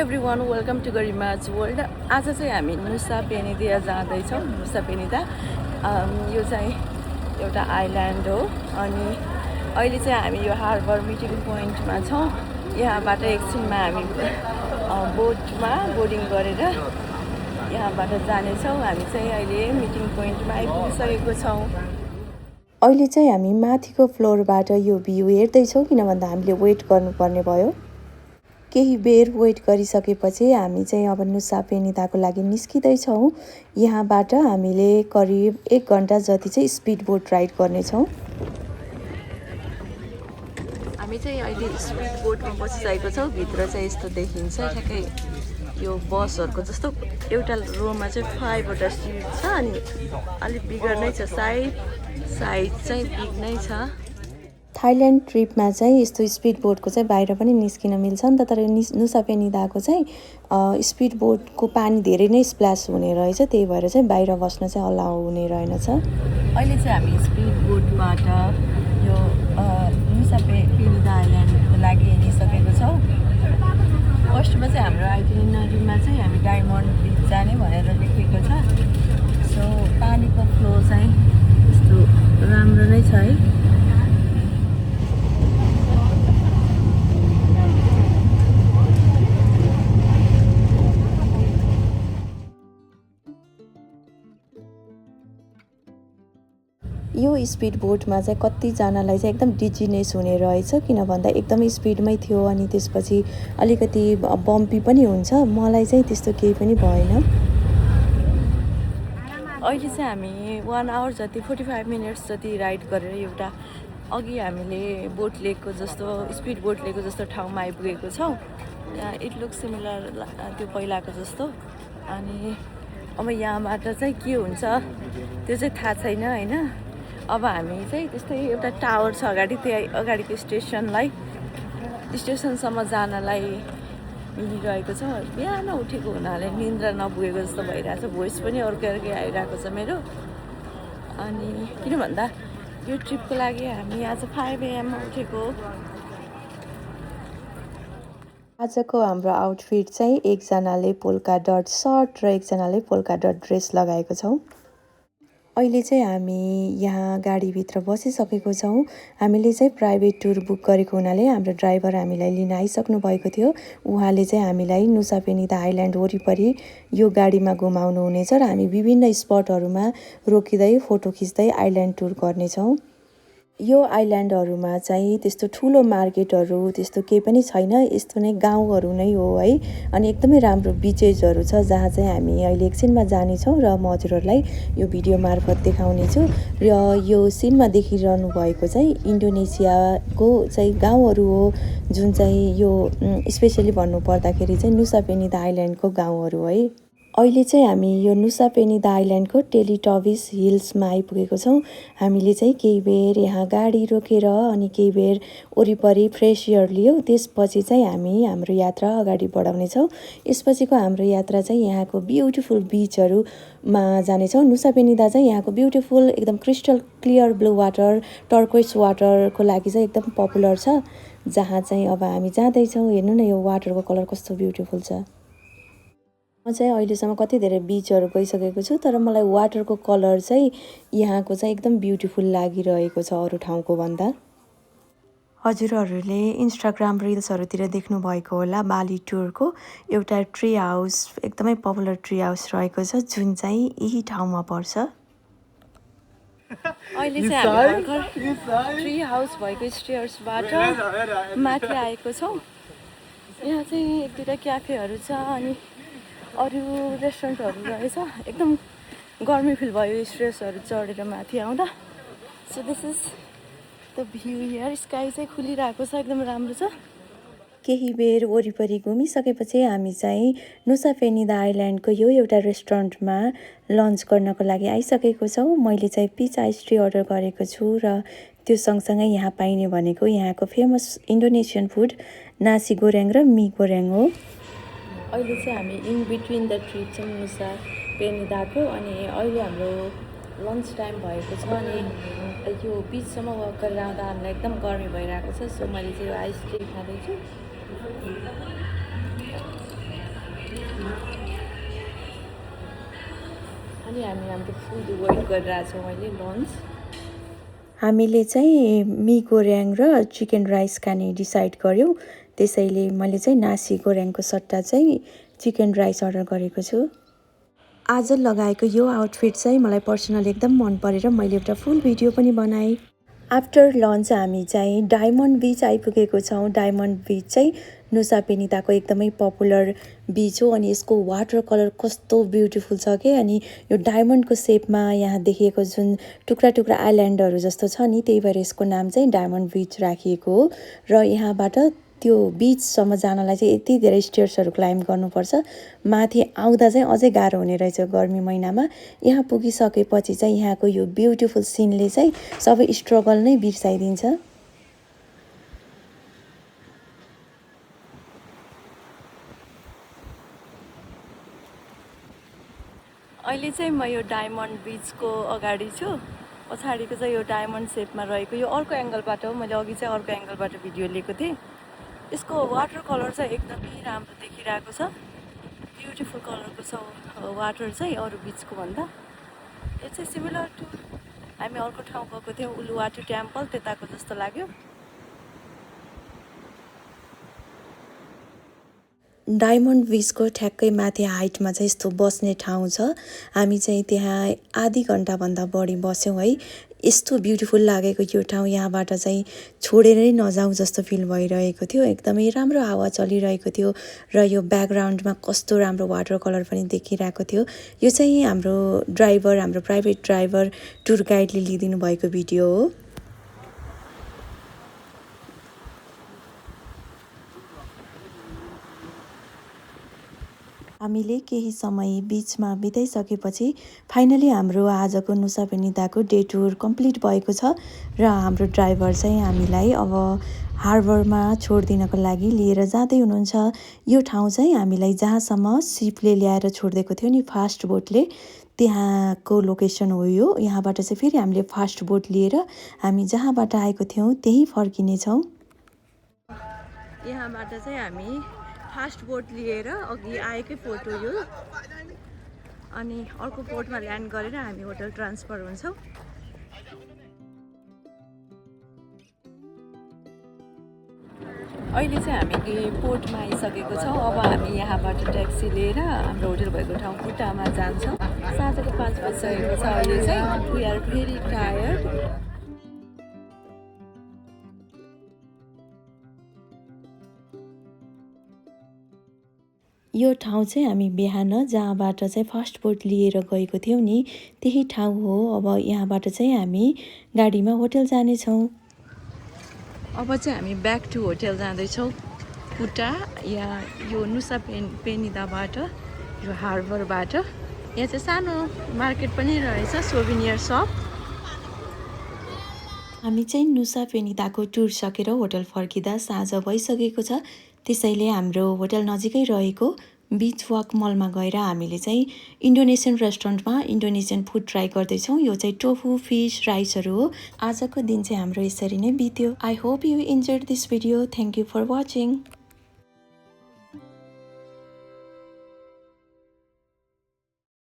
Everyone welcome to Garima's world. आज चाहिँ हामी नुसा पेनिदा जाँदैछौँ। नुसा पेनिदा यो चाहिँ एउटा आइल्यान्ड हो अनि अहिले चाहिँ हामी यो हार्बर मिटिङ पोइन्टमा छौँ। यहाँबाट एकछिनमा हामी बोटमा बोर्डिङ गरेर यहाँबाट जानेछौँ। हामी चाहिँ अहिले मिटिङ पोइन्टमा आइपुगिसकेको छौँ। अहिले चाहिँ हामी माथिको फ्लोरबाट यो भ्यू हेर्दैछौँ, किन भन्दा हामीले वेट गर्नुपर्ने भयो। केही बेर वेट गरिसकेपछि हामी चाहिँ अब नुसा पेनिदाको लागि निस्किँदैछौँ। यहाँबाट हामीले करिब 1 घन्टा जति चाहिँ स्पिड बोट राइड गर्नेछौँ। हामी चाहिँ अहिले स्पिड बोटमा बसिसकेको छौँ। भित्र चाहिँ यस्तो देखिन्छ, ठ्याक्कै यो बसहरूको जस्तो एउटा रोमा चाहिँ 5वटा सिट छ अनि अलिक बिगर नै छ, साइड चाहिँ बिग नै छ। थाइल्यान्ड ट्रिपमा चाहिँ यस्तो स्पिड बोटको चाहिँ बाहिर पनि निस्किन मिल्छ नि त, तर नुसा पेनिदाको चाहिँ स्पिड बोटको पानी धेरै नै स्प्ल्यास हुने रहेछ, त्यही भएर चाहिँ बाहिर बस्न चाहिँ अलाउ हुने रहेनछ। अहिले चाहिँ हामी स्पिड बोटबाट यो नुसा पेनिदा आइल्यान्डको लागि हिँडिसकेको छौँ। फर्स्टमा चाहिँ हाम्रो आइटिनरीमा चाहिँ हामी डायमन्ड बिच जाने भनेर लेखेको छ। सो पानीको फ्लो चाहिँ यस्तो राम्रो नै छ है। यो स्पिड बोटमा चाहिँ कतिजनालाई चाहिँ एकदम डिजिनेस हुने रहेछ, किन भन्दा एकदमै स्पिडमै थियो अनि त्यसपछि अलिकति बम्पी पनि हुन्छ। मलाई चाहिँ त्यस्तो केही पनि भएन। अहिले चाहिँ हामी 1 आवर जति 45 मिनट्स जति राइड गरेर एउटा अघि हामीले बोट लेकको जस्तो स्पिड बोट लेकको जस्तो ठाउँमा आइपुगेको छौँ। इट लुक्स सिमिलर त्यो पहिलाको जस्तो। अनि अब यहाँबाट चाहिँ के हुन्छ त्यो चाहिँ थाहा छैन होइन। अब हामी चाहिँ त्यस्तै एउटा टावर छ अगाडि, त्यही अगाडिको स्टेसनसम्म जानलाई मिलिरहेको छ। बिहान उठेको हुनाले निन्द्रा नपुगेको जस्तो भइरहेको छ, भोइस पनि अर्कै आइरहेको छ मेरो। अनि किन भन्दा यो ट्रिपको लागि हामी आज 5 AM मा उठेको। आजको हाम्रो आउटफिट चाहिँ एकजनाले पोल्का डट सर्ट र एकजनाले पोल्का डट ड्रेस लगाएको छौँ। अहिले चाहिँ हामी यहाँ गाडीभित्र बसिसकेको छौँ। हामीले चाहिँ प्राइभेट टुर बुक गरेको हुनाले हाम्रो ड्राइभर हामीलाई लिन आइसक्नु भएको थियो। उहाँले चाहिँ हामीलाई नुसा पेनिदा आइल्यान्ड वरिपरि यो गाडीमा घुमाउनु हुनेछ र हामी विभिन्न स्पटहरूमा रोकिँदै फोटो खिच्दै आइल्यान्ड टुर गर्नेछौँ। यो आइल्यान्डहरूमा चाहिँ त्यस्तो ठुलो मार्केटहरू त्यस्तो केही पनि छैन, यस्तो नै गाउँहरू नै हो है। अनि एकदमै राम्रो बिचेसहरू छ जहाँ चाहिँ हामी अहिले एकछिनमा जानेछौँ र म हजुरहरूलाई यो भिडियो मार्फत देखाउनेछु। र यो सिनमा देखिरहनु भएको चाहिँ इन्डोनेसियाको चाहिँ गाउँहरू हो, जुन चाहिँ यो स्पेसली भन्नु पर्दाखेरि चाहिँ नुसा पेनिदा आइल्यान्डको गाउँहरू है। अहिले चाहिँ हामी यो नुसा पेनिदा आइल्यान्डको टेलिटबिस हिल्समा आइपुगेको छौँ। हामीले चाहिँ केही बेर यहाँ गाडी रोकेर अनि केही बेर वरिपरि फ्रेस एयर लियौँ, त्यसपछि चाहिँ हामी हाम्रो यात्रा अगाडि बढाउनेछौँ। यसपछिको हाम्रो यात्रा चाहिँ यहाँको ब्युटिफुल बिचहरूमा जानेछौँ। नुसा पेनिदा चाहिँ यहाँको ब्युटिफुल एकदम crystal clear blue water, turquoise वाटरको लागि चाहिँ एकदम पपुलर छ, जहाँ चाहिँ अब हामी जाँदैछौँ। हेर्नु न यो वाटरको कलर कस्तो ब्युटिफुल छ। म चाहिँ अहिलेसम्म कति धेरै बिचहरू गइसकेको छु, तर मलाई वाटरको कलर चाहिँ यहाँको चाहिँ एकदम ब्युटिफुल लागिरहेको छ अरू ठाउँको भन्दा। हजुरहरूले इन्स्टाग्राम रिल्सहरूतिर देख्नुभएको होला बाली टुरको एउटा ट्री हाउस, एकदमै पपुलर ट्री हाउस रहेको छ, जुन चाहिँ यही ठाउँमा पर्छ। अहिले चाहिँ हामी भर्खर ट्री हाउस भएको स्टेयर्सबाट माथि आएको छौँ। यहाँ चाहिँ 1-2टा क्याफेहरू छ अनि अरू रेस्टुरेन्टहरू रहेछ। एकदम गर्मी फिल भयो स्टेयर्सहरू चढेर माथि आउँदा। So this is the view here. Sky चाहिँ खुलिरहेको छ, एकदम राम्रो छ। केही बेर वरिपरि घुमिसकेपछि हामी चाहिँ नुसा पेनिदा आइल्यान्डको यो एउटा रेस्टुरेन्टमा लन्च गर्नको लागि आइसकेको छौँ। मैले चाहिँ पिच आइस टी अर्डर गरेको छु र त्यो सँगसँगै यहाँ पाइने भनेको यहाँको फेमस इन्डोनेसियन फुड नासी गोरेङ र मी गोरेङ हो। अहिले चाहिँ हामी इन बिट्विन द ट्रिप चाहिँ नुसा पेनिदाको, अनि अहिले हाम्रो लन्च टाइम भएको छ अनि यो बिचसम्म वक गरेर आउँदा हामीलाई एकदम गर्मी भइरहेको छ। सो मैले चाहिँ यो आइस टी खाँदैछु। अनि हामी हाम्रो फुड वेट गरिरहेको छौँ अहिले लन्च। हामीले चाहिँ मी गोर्याङ र चिकन राइस खाने डिसाइड गऱ्यौँ, त्यसैले मैले चाहिँ नासी गोर्याङको सट्टा चाहिँ चिकन राइस अर्डर गरेको छु। आज लगाएको यो आउटफिट चाहिँ मलाई पर्सनली एकदम मन परेर मैले एउटा फुल भिडियो पनि बनाएँ। आफ्टर लन्च हामी चाहिँ डायमन्ड बिच आइपुगेको छौँ। डायमन्ड बिच चाहिँ नुसा पेनिदाको एकदमै पपुलर बिच हो अनि यसको वाटर कलर कस्तो ब्युटिफुल छ के। अनि यो डायमन्डको सेपमा यहाँ देखिएको जुन टुक्रा टुक्रा आइल्यान्डहरू जस्तो छ नि, त्यही भएर यसको नाम चाहिँ डायमन्ड बिच राखिएको हो। र यहाँबाट त्यो बिचसम्म जानलाई चाहिँ यति धेरै स्टेयर्सहरू क्लाइम्ब गर्नुपर्छ, माथि आउँदा चाहिँ अझै गाह्रो हुने रहेछ गर्मी महिनामा। यहाँ पुगिसकेपछि चाहिँ यहाँको यो ब्युटिफुल सिनले चाहिँ सबै स्ट्रगल नै बिर्साइदिन्छ। अहिले चाहिँ म यो डायमन्ड बिचको अगाडि छु। पछाडिको चाहिँ यो डायमन्ड सेपमा रहेको यो अर्को एङ्गलबाट हो। मैले अघि चाहिँ अर्को एङ्गलबाट भिडियो लिएको थिएँ। यसको वाटर कलर चाहिँ एकदमै राम्रो देखिरहेको छ, ब्युटिफुल कलरको छ वाटर चाहिँ अरू बिचको भन्दा। यो चाहिँ सिमिलर टु हामी अर्को ठाउँ गएको थियौँ उलुवाटु टेम्पल, त्यताको जस्तो लाग्यो। डायमन्ड बिचको ठ्याक्कै माथि हाइटमा चाहिँ यस्तो बस्ने ठाउँ छ। हामी चाहिँ त्यहाँ आधी घन्टाभन्दा बढी बस्यौँ है। यस्तो ब्युटिफुल लागेको यो ठाउँ, यहाँबाट चाहिँ छोडेरै नजाउँ जस्तो फिल भइरहेको थियो। एकदमै राम्रो हावा चलिरहेको थियो र यो ब्याकग्राउन्डमा कस्तो राम्रो वाटर कलर पनि देखिरहेको थियो। यो चाहिँ हाम्रो ड्राइभर, हाम्रो प्राइभेट ड्राइभर टुर गाइडले लिइदिनु भएको भिडियो हो। हामीले केही समय बिचमा बिताइसकेपछि फाइनली हाम्रो आजको नुसा पेनिदाको डे टुर कम्प्लिट भएको छ र हाम्रो ड्राइभर चाहिँ हामीलाई अब हार्बरमा छोडिदिनको लागि लिएर जाँदै हुनुहुन्छ। यो ठाउँ चाहिँ हामीलाई जहाँसम्म सिपले ल्याएर छोडिदिएको थियो नि, फास्ट बोटले, त्यहाँको लोकेसन हो यो। यहाँबाट चाहिँ फेरि हामीले फास्ट बोट लिएर हामी जहाँबाट आएको थियौँ त्यहीँ फर्किनेछौँ। यहाँबाट चाहिँ हामी फास्ट बोट लिएर अघि आएकै पोर्ट हो यो, अनि अर्को पोर्टमा ल्यान्ड गरेर हामी होटल ट्रान्सफर हुन्छौँ। अहिले चाहिँ हामी पोर्टमा आइसकेको छौँ। अब हामी यहाँबाट ट्याक्सी लिएर हाम्रो होटल भएको ठाउँ कुटामा जान्छौँ। साँझको 5 बजिसकेको छ अहिले चाहिँ। We are very tired. यो ठाउँ चाहिँ हामी बिहान जहाँबाट चाहिँ फास्ट बोट लिएर गएको थियौँ नि, त्यही ठाउँ हो। अब यहाँबाट चाहिँ हामी गाडीमा होटल जानेछौँ। अब चाहिँ हामी ब्याक टु होटल जाँदैछौँ कुटा, या यो नुसा पेनिदाबाट, यो हार्बरबाट। यहाँ चाहिँ सानो मार्केट पनि रहेछ, सोभिनियर सप। हामी चाहिँ नुसा पेनिदाको टुर सकेर होटल फर्किँदा साँझ भइसकेको छ। त्यसैले हाम्रो होटल नजिकै रहेको बिच वाक मलमा गएर हामीले चाहिँ इन्डोनेसियन रेस्टुरेन्टमा इन्डोनेसियन फुड ट्राई गर्दैछौँ। यो चाहिँ टोफु फिस राइसहरू हो। आजको दिन चाहिँ हाम्रो यसरी नै बित्यो। I hope you enjoyed this video. Thank you for watching.